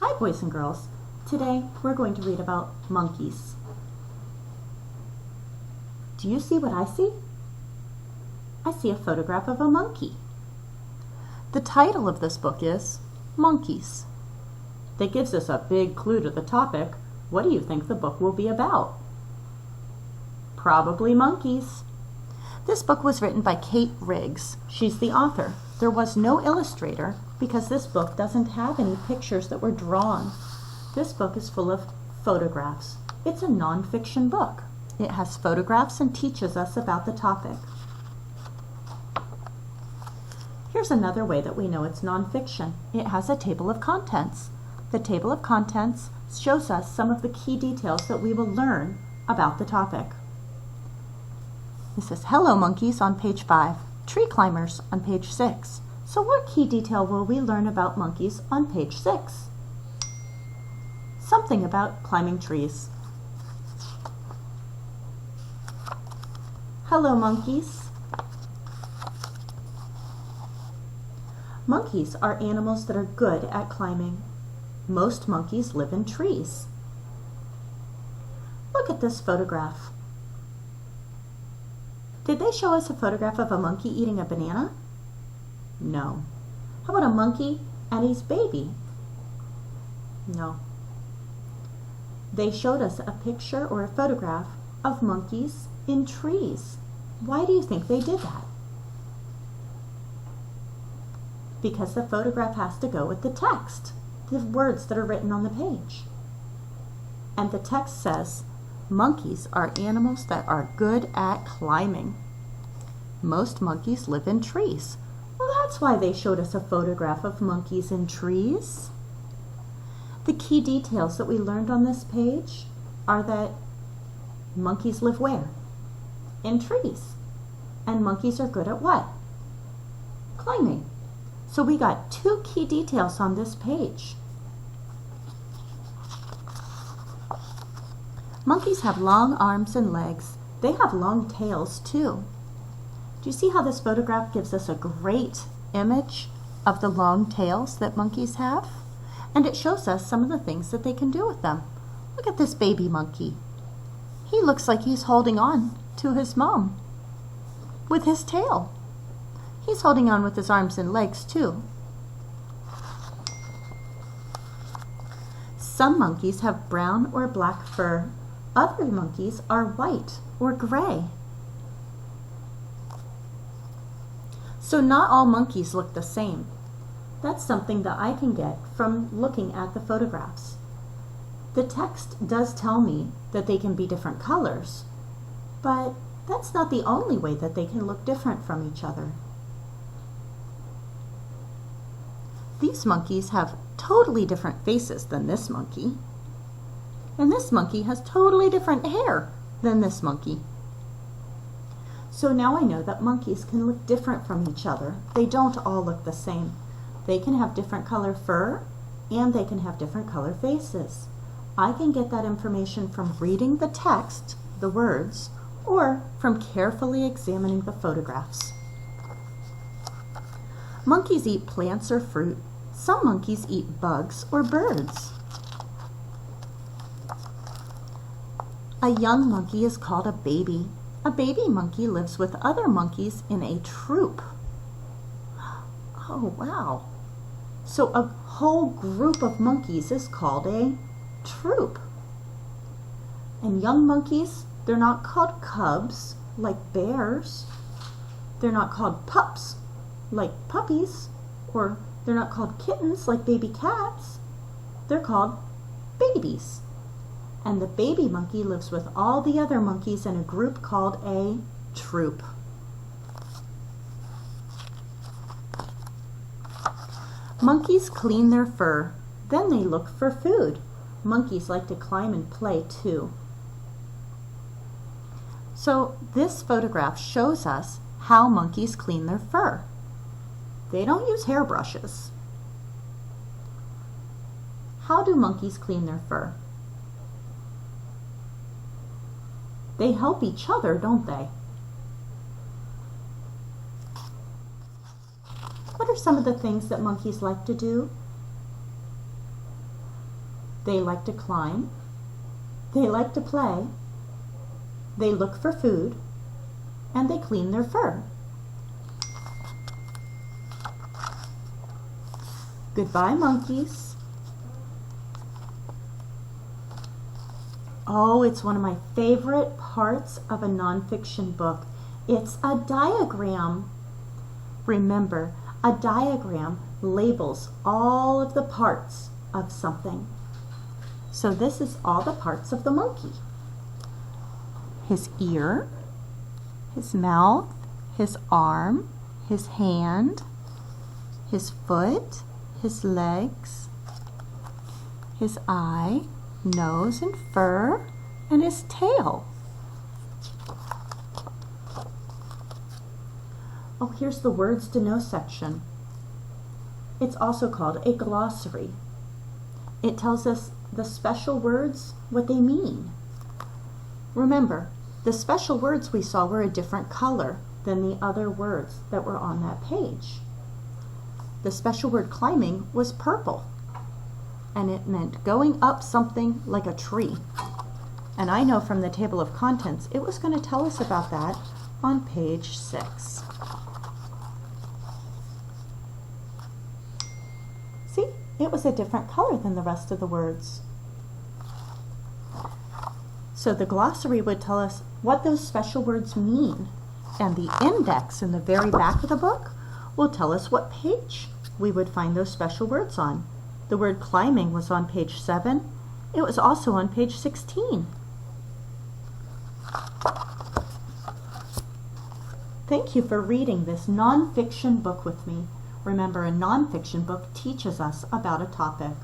Hi boys and girls. Today we're going to read about monkeys. Do you see what I see? I see a photograph of a monkey. The title of this book is Monkeys. That gives us a big clue to the topic. What do you think the book will be about? Probably monkeys. This book was written by Kate Riggs. She's the author. There was no illustrator because this book doesn't have any pictures that were drawn. This book is full of photographs. It's a nonfiction book. It has photographs and teaches us about the topic. Here's another way that we know it's nonfiction. It has a table of contents. The table of contents shows us some of the key details that we will learn about the topic. It says, Hello Monkeys on page 5, Tree Climbers on page 6. So what key detail will we learn about monkeys on page 6? Something about climbing trees. Hello monkeys. Monkeys are animals that are good at climbing. Most monkeys live in trees. Look at this photograph. Did they show us a photograph of a monkey eating a banana? No. How about a monkey and his baby? No. They showed us a picture or a photograph of monkeys in trees. Why do you think they did that? Because the photograph has to go with the text, the words that are written on the page. And the text says, monkeys are animals that are good at climbing. Most monkeys live in trees. Well, that's why they showed us a photograph of monkeys in trees. The key details that we learned on this page are that monkeys live where? In trees. And monkeys are good at what? Climbing. So we got 2 key details on this page. Monkeys have long arms and legs. They have long tails too. Do you see how this photograph gives us a great image of the long tails that monkeys have? And it shows us some of the things that they can do with them. Look at this baby monkey. He looks like he's holding on to his mom with his tail. He's holding on with his arms and legs too. Some monkeys have brown or black fur. Other monkeys are white or gray. So not all monkeys look the same. That's something that I can get from looking at the photographs. The text does tell me that they can be different colors, but that's not the only way that they can look different from each other. These monkeys have totally different faces than this monkey. And this monkey has totally different hair than this monkey. So now I know that monkeys can look different from each other. They don't all look the same. They can have different color fur and they can have different color faces. I can get that information from reading the text, the words, or from carefully examining the photographs. Monkeys eat plants or fruit. Some monkeys eat bugs or birds. A young monkey is called a baby. A baby monkey lives with other monkeys in a troop. Oh, wow. So a whole group of monkeys is called a troop. And young monkeys, they're not called cubs like bears. They're not called pups like puppies. Or they're not called kittens like baby cats. They're called babies. And the baby monkey lives with all the other monkeys in a group called a troop. Monkeys clean their fur. Then they look for food. Monkeys like to climb and play too. So this photograph shows us how monkeys clean their fur. They don't use hairbrushes. How do monkeys clean their fur? They help each other, don't they? What are some of the things that monkeys like to do? They like to climb. They like to play. They look for food. And they clean their fur. Goodbye, monkeys. Oh, it's one of my favorite parts of a nonfiction book. It's a diagram. Remember, a diagram labels all of the parts of something. So this is all the parts of the monkey. His ear, his mouth, his arm, his hand, his foot, his legs, his eye, nose and fur, and his tail. Oh, here's the words to know section. It's also called a glossary. It tells us the special words, what they mean. Remember, the special words we saw were a different color than the other words that were on that page. The special word climbing was purple, and it meant going up something like a tree. And I know from the table of contents it was going to tell us about that on page 6. See, it was a different color than the rest of the words. So the glossary would tell us what those special words mean, and the index in the very back of the book will tell us what page we would find those special words on. The word climbing was on page 7. It was also on page 16. Thank you for reading this nonfiction book with me. Remember, a nonfiction book teaches us about a topic.